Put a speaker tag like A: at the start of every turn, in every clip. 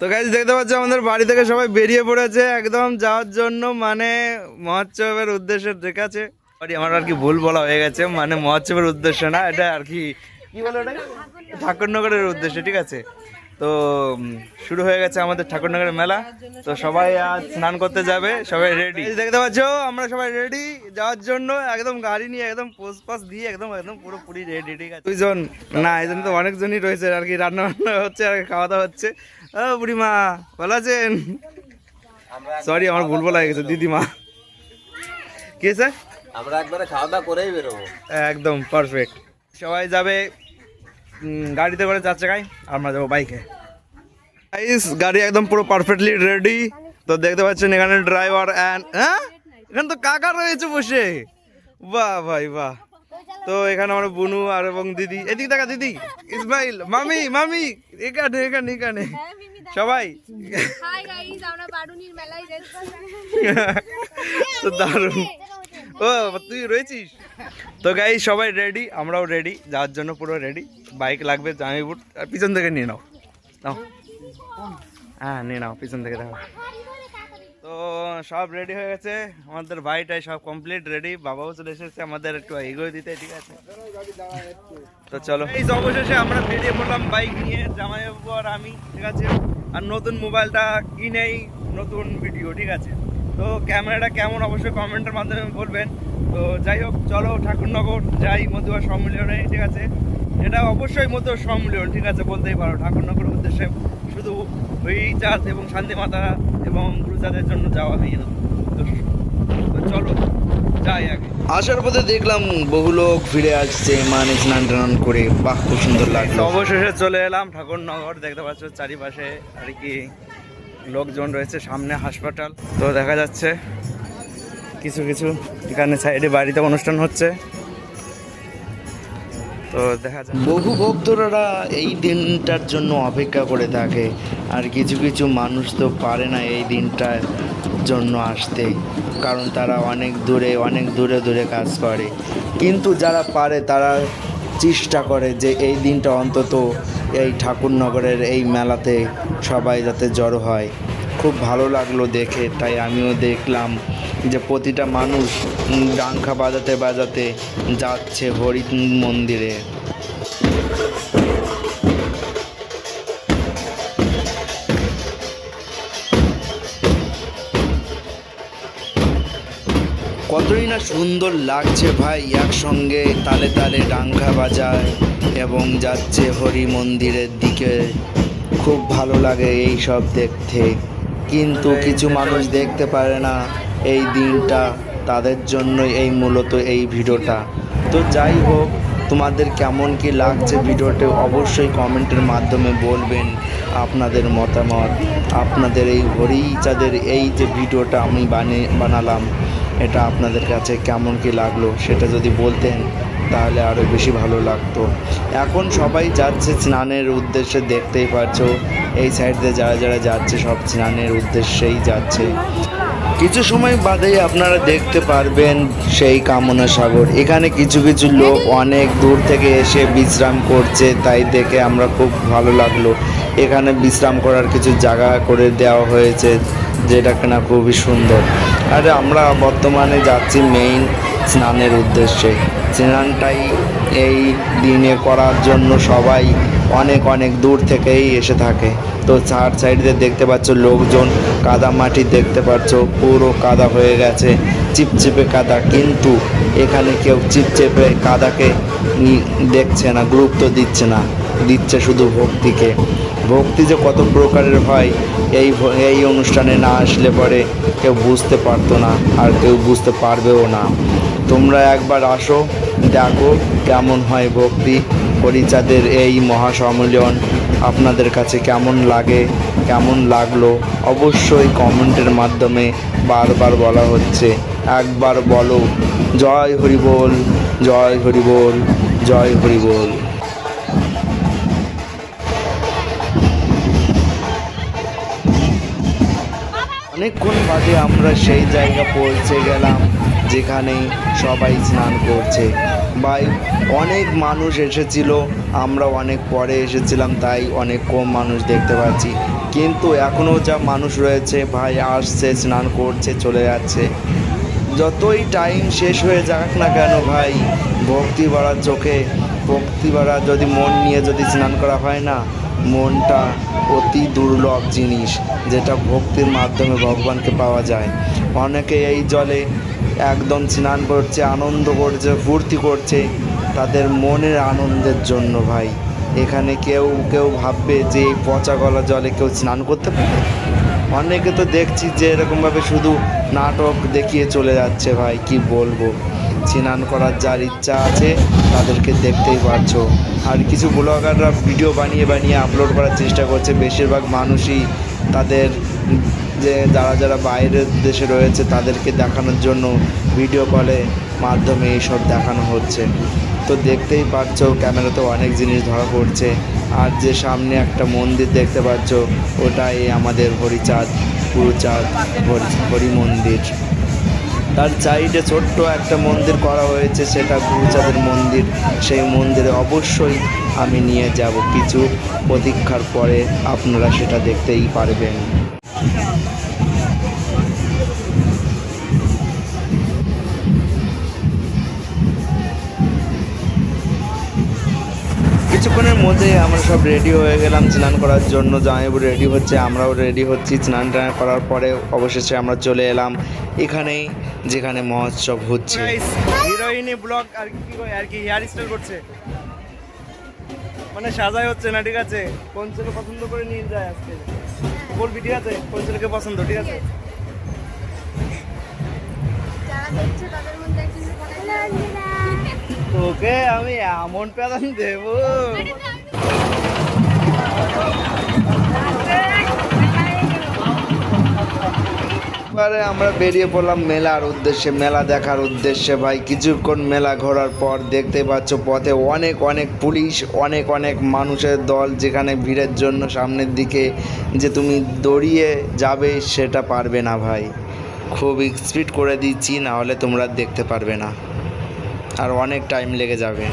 A: তো গাইস দেখতে পাচ্ছ আমাদের বাড়ি থেকে সবাই বেরিয়ে পড়েছে একদম যাওয়ার জন্য, মানে মহোৎসবের উদ্দেশ্যে। ঠিক আছে, আমার আর কি ভুল বলা হয়ে গেছে, মানে মহোৎসবের উদ্দেশ্য না, এটা আর কি কি বলে ওটাকে, ঠাকুরনগরের উদ্দেশ্যে। ঠিক আছে, তো শুরু হয়ে গেছে আমাদের ঠাকুরনগরের মেলা। তো সবাই আজ স্নান করতে যাবে, সবাই রেডি। দেখতে পাচ্ছ আমরা সবাই রেডি যাওয়ার জন্য, একদম গাড়ি নিয়ে একদম পোজ পাস দিয়ে একদম একদম পুরোপুরি রেডি। ঠিক আছে, দুইজন না, এই জন্য তো অনেকজনই রয়েছে আর কি, রান্না বান্না হচ্ছে আর খাওয়া দাওয়া হচ্ছে। ও বুড়িমা ভালো আছেন? সরি আমার ভুল বলা হয়ে গেছে, দিদিমা। কে স্যার?
B: আমরা একবারে খাওয়া দাওয়া করেই বেরোবো,
A: একদম পারফেক্ট। সবাই যাবে গাড়িতে করে 4 চাকায়, আমরা যাবো বাইকে। গাড়ি একদম পুরো পারফেক্টলি রেডি। তো দেখতে পাচ্ছেন এখানে ড্রাইভার অ্যান্ড হ্যাঁ এখানে তো কাকা রয়েছে বসে, বাহ ভাই বাহ। তো এখানে আমার বুনু আর এবং দিদি, এদিক দেখা দিদি, ইসমাইল, মামি মামি এখানে এখানে এখানে সবাই। তো দারুণ, ও তুই রয়েছিস। তো গাই সবাই রেডি, আমরাও রেডি যাওয়ার জন্য, পুরো রেডি। বাইক লাগবে, জামি বুট, আর পিছন থেকে নিয়ে নাও নাও, হ্যাঁ নিয়ে নাও পিছন থেকে দেখো। তো সব রেডি হয়ে গেছে, আমাদের ভাইটাই সব কমপ্লিট রেডি, বাবাও চলে এসেছে আমাদের একটু এগোয় দিতে। ঠিক আছে, তো চলো এই অবশেষে আমরা বেরিয়ে পড়লাম বাইক নিয়ে, জামাইবাবু আর আমি। ঠিক আছে, আর নতুন মোবাইলটা কিনেই নতুন ভিডিও। ঠিক আছে, তো ক্যামেরাটা কেমন অবশ্যই কমেন্টের মাধ্যমে বলবেন। তো যাই হোক চলো ঠাকুরনগর যাই, মধুয়া সম্মিলনে। ঠিক আছে, এটা অবশ্যই মধুয়া সম্মিলন। ঠিক আছে, বলতেই পারো ঠাকুরনগরের উদ্দেশ্যে শুধু ওই চাঁদ এবং শান্তিমাতা এবং গুরুচাঁদের জন্য যাওয়া হয়নি। তো চলো যাই আগে। আসার পথে দেখলাম বহু লোক ফিরে আসছে, মানে স্নান টান করে, বাহ খুব সুন্দর লাগলো। অবশেষে চলে এলাম ঠাকুরনগর। দেখতে পাচ্ছ চারিপাশে আর কি লোকজন রয়েছে, সামনে হাসপাতাল। তো দেখা যাচ্ছে কিছু কিছু এখানে সাইডে বাড়িতে অনুষ্ঠান হচ্ছে। তো দেখা যায় বহু ভক্তরা এই দিনটার জন্য অপেক্ষা করে থাকে, আর কিছু কিছু মানুষ তো পারে না এই দিনটার জন্য আসতে, কারণ তারা অনেক দূরে দূরে কাজ করে। কিন্তু যারা পারে তারা চেষ্টা করে যে এই দিনটা অন্তত এই ঠাকুরনগরের এই মেলাতে সবাই যাতে জড়ো হয়। খুব ভালো লাগলো দেখে, তাই আমিও দেখলাম যে প্রতিটা মানুষ ডাঙ্কা বাজাতে বাজাতে যাচ্ছে হরি মন্দিরে। কতই না সুন্দর লাগছে ভাই, একসঙ্গে তালে তালে ডাঙ্কা বাজায় এবং যাচ্ছে হরি মন্দিরের দিকে। খুব ভালো লাগে এই সব দেখতে, কিন্তু কিছু মানুষ দেখতে পারে না এই দিনটা, তাদের জন্যই এই মূলত এই ভিডিওটা। তো যাই হোক, তোমাদের কেমন কি লাগছে ভিডিওটা অবশ্যই কমেন্টের মাধ্যমে বলবেন আপনাদের মতামত। আপনাদের এই হরিচাঁদের এই যে ভিডিওটা আমি বানালাম, এটা আপনাদের কাছে কেমন কি লাগলো সেটা যদি বলতেন তাহলে আরও বেশি ভালো লাগতো। এখন সবাই যাচ্ছে স্নানের উদ্দেশ্যে, দেখতেই পারছো এই সাইড দিয়ে যারা যারা যাচ্ছে সব স্নানের উদ্দেশ্যেই যাচ্ছে। কিছু সময় বাদেই আপনারা দেখতে পারবেন সেই কামনা সাগর। এখানে কিছু কিছু লোক অনেক দূর থেকে এসে বিশ্রাম করছে, তাই দেখে আমরা খুব ভালো লাগলো। এখানে বিশ্রাম করার কিছু জায়গা করে দেওয়া হয়েছে, যেটা কিনা খুবই সুন্দর। আর আমরা বর্তমানে যাচ্ছি মেইন স্নানের উদ্দেশ্যে। স্নানটাই এই দিনে করার জন্য সবাই অনেক অনেক দূর থেকেই এসে থাকে। তো চার সাইডে দেখতে পাচ্ছ লোকজন, কাদা মাটি দেখতে পাচ্ছ পুরো কাদা হয়ে গেছে, চিপচিপে কাদা। কিন্তু এখানে কেউ চিপচিপে কাদাকে দেখছে না, গুরুত্ব দিচ্ছে না, দিচ্ছে শুধু ভক্তিকে। ভক্তি যে কত প্রকারের হয় এই অনুষ্ঠানে না আসলে পরে কেউ বুঝতে পারতো না, আর কেউ বুঝতে পারবেও না। তোমরা একবার আসো, দেখো কেমন হয় ভক্তি। হরিচাঁদের এই মহাসম্মেলন আপনাদের কাছে কেমন লাগে, কেমন লাগলো অবশ্যই কমেন্টের মাধ্যমে বারবার বলা হচ্ছে, একবার বলো জয় হরি বল, জয় হরি বল, জয় হরি বল। অনেকক্ষণ বাদে আমরা সেই জায়গা পৌঁছে গেলাম যেখানে সবাই স্নান করছে। ভাই অনেক মানুষ এসেছিল, আমরা অনেক পরে এসেছিলাম, তাই অনেক কম মানুষ দেখতে পাচ্ছি। কিন্তু এখনও যা মানুষ রয়েছে ভাই, আসছে, স্নান করছে, চলে যাচ্ছে। যতই টাইম শেষ হয়ে যাক না কেন ভাই, ভক্তি ভরা চোখে, ভক্তি ভরা যদি মন নিয়ে যদি স্নান করা হয় না, মনটা অতি দুর্লভ জিনিস, যেটা ভক্তির মাধ্যমে ভগবানকে পাওয়া যায়। অনেকে এই জলে একদম স্নান করছে, আনন্দ করছে, ফুর্তি করছে তাদের মনের আনন্দের জন্য ভাই। এখানে কেউ কেউ ভাববে যে এই পচা গলা জলে কেউ স্নান করতে পারে? অনেকে তো দেখছি যে এরকমভাবে শুধু নাটক দেখিয়ে চলে যাচ্ছে ভাই, কি বলবো। স্নান করার যার ইচ্ছা আছে তাদেরকে দেখতেই পারছো। আর কিছু ব্লগাররা ভিডিও বানিয়ে বানিয়ে আপলোড করার চেষ্টা করছে। বেশিরভাগ মানুষই তাদের যে যারা যারা বাইরের দেশে রয়েছে তাদেরকে দেখানোর জন্য ভিডিও কলের মাধ্যমে এইসব দেখানো হচ্ছে। তো দেখতেই পাচ্ছো ক্যামেরাতে অনেক জিনিস ধরা পড়ছে। আর যে সামনে একটা মন্দির দেখতে পাচ্ছ, ওটাই আমাদের হরিচাঁদ গুরুচাঁদ হরি মন্দির। তার সাইডে ছোট্ট একটা মন্দির করা হয়েছে, সেটা গুরুচাঁদের মন্দির। সেই মন্দিরে অবশ্যই আমি নিয়ে যাব, কিছু প্রতীক্ষার পরে আপনারা সেটা দেখতেই পারবেন। কিছুক্ষণের মধ্যে আমরা সব রেডি হয়ে গেলাম স্নান করার জন্য। জামাইবাবু রেডি হচ্ছে, আমরাও রেডি হচ্ছি। স্নান টান করার পরে অবশেষে আমরা চলে এলাম এখানেই, যেখানে মহোৎসব হচ্ছে।
C: হিরোইনি ব্লগ আর কি হেয়ার স্টাইল করছে, মানে সাজাই হচ্ছে না, ঠিক আছে? কোন ছেলে পছন্দ করে নিয়ে যায় আজকে, বলবি ঠিক আছে? কোন ছেলেকে পছন্দ, ঠিক আছে? তোকে আমি এমন প্যাদান দেবো।
A: এবারে আমরা বেরিয়ে পড়লাম মেলার উদ্দেশ্যে, মেলা দেখার উদ্দেশ্যে ভাই। কিছুক্ষণ মেলা ঘোরার পর দেখতে পাচ্ছ পথে অনেক অনেক পুলিশ, অনেক অনেক মানুষের দল, যেখানে ভিড়ের জন্য সামনের দিকে যে তুমি দৌড়িয়ে যাবে সেটা পারবে না ভাই। খুব স্পিড করে দিচ্ছি, না হলে তোমরা দেখতে পারবে না, আর অনেক টাইম লেগে যাবে।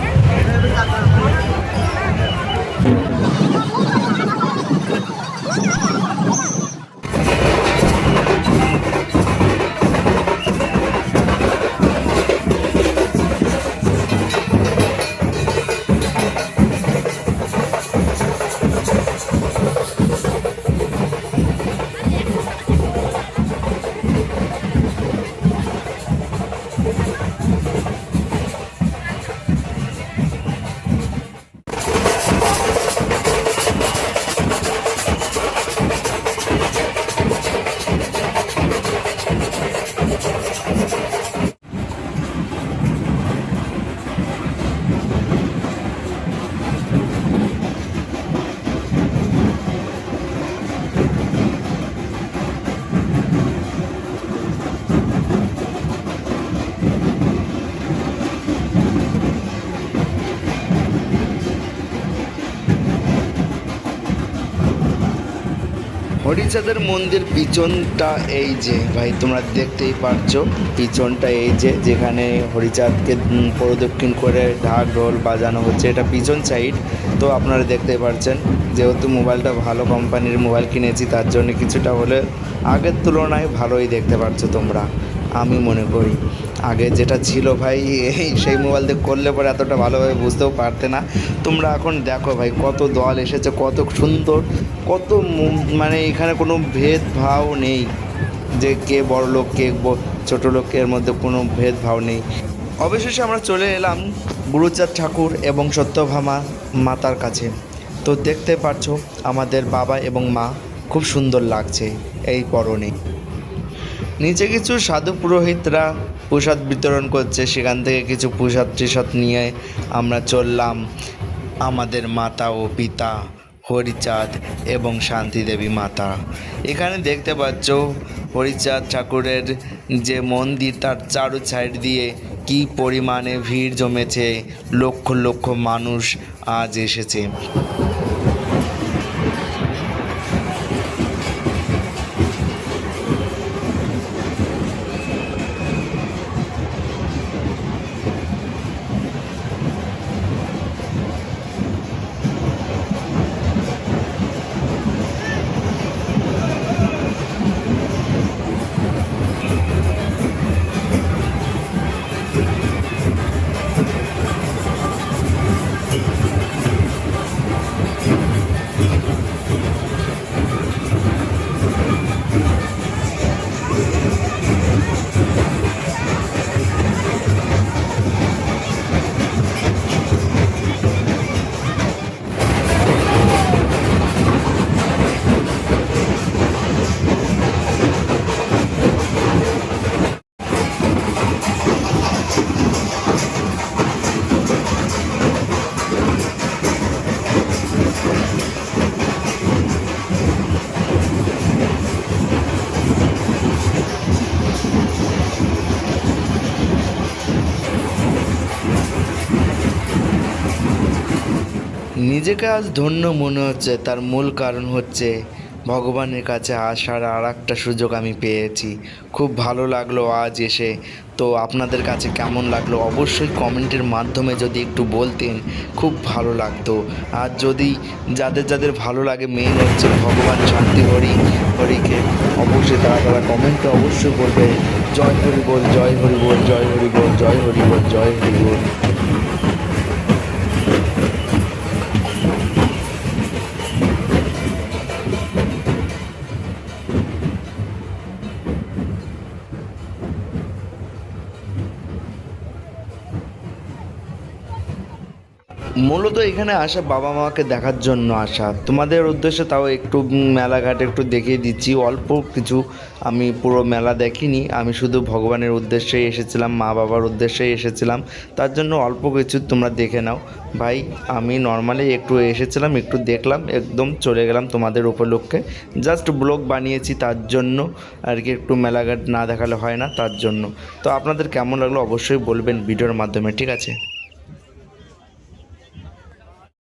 A: হরিচাঁদের মন্দির পিছনটা এই যে ভাই, তোমরা দেখতেই পারছো পিছনটা এই যে, যেখানে হরিচাঁদকে প্রদক্ষিণ করে ঢাক ঢোল বাজানো হচ্ছে, এটা পিছন সাইড। তো আপনারা দেখতেই পারছেন, যেহেতু মোবাইলটা ভালো কোম্পানির মোবাইল কিনেছি, তার জন্য কিছুটা হলে আগের তুলনায় ভালোই দেখতে পাচ্ছ তোমরা, আমি মনে করি। আগে যেটা ছিল ভাই, সেই মোবাইল দিয়ে করলে পরে এতটা ভালোভাবে বুঝতেও পারতে না। তোমরা এখন দেখো ভাই, কত দল এসেছে, কত সুন্দর, কত মানে এখানে কোনো ভেদভাব নেই যে কে বড় লোক কে ছোটো লোক, এর মধ্যে কোনো ভেদভাব নেই। অবশেষে আমরা চলে এলাম গুরুচাঁদ ঠাকুর এবং সত্যভামা মাতার কাছে। তো দেখতে পাচ্ছো আমাদের বাবা এবং মা, খুব সুন্দর লাগছে এই পরনে। নিচে কিছু সাধু পুরোহিতরা প্রসাদ বিতরণ করছে, সেখান থেকে কিছু প্রসাদ টিসাদ নিয়ে আমরা চললাম আমাদের মাতা ও পিতা হরিচাঁদ এবং শান্তিদেবী মাতা। এখানে দেখতে পাচ্ছ হরিচাঁদ ঠাকুরের যে মন্দির, তার চারু সাইড দিয়ে কী পরিমাণে ভিড় জমেছে, লক্ষ লক্ষ মানুষ আজ এসেছে। নিজেকে আজ ধন্য মনে হচ্ছে, তার মূল কারণ হচ্ছে ভগবানের কাছে আসার আর একটা সুযোগ আমি পেয়েছি। খুব ভালো লাগলো আজ এসে। তো আপনাদের কাছে কেমন লাগলো অবশ্যই কমেন্টের মাধ্যমে যদি একটু বলতেন খুব ভালো লাগতো। আর যদি যাদের যাদের ভালো লাগে, মেন হচ্ছে ভগবান শান্তি হরিকে, অবশ্যই তারা কমেন্টে অবশ্যই বলবে জয় হরি বল, জয় হরি বল, জয় হরি বল, জয় হরি বল, জয় হরি বল। মূলত এখানে আসা বাবা মাকে দেখার জন্য আসা। তোমাদের উদ্দেশ্যে তাও একটু মেলাঘাট একটু দেখিয়ে দিচ্ছি অল্প কিছু। আমি পুরো মেলা দেখিনি, আমি শুধু ভগবানের উদ্দেশ্যেই এসেছিলাম, মা বাবার উদ্দেশ্যেই এসেছিলাম, তার জন্য অল্প কিছু তোমরা দেখে নাও। ভাই আমি নর্মালি একটু এসেছিলাম, একটু দেখলাম, একদম চলে গেলাম তোমাদের উপলক্ষে। জাস্ট ব্লগ বানিয়েছি তার জন্য আর কি, একটু মেলাঘাট না দেখালে হয় না, তার জন্য। তো আপনাদের কেমন লাগলো অবশ্যই বলবেন ভিডিওর মাধ্যমে, ঠিক আছে।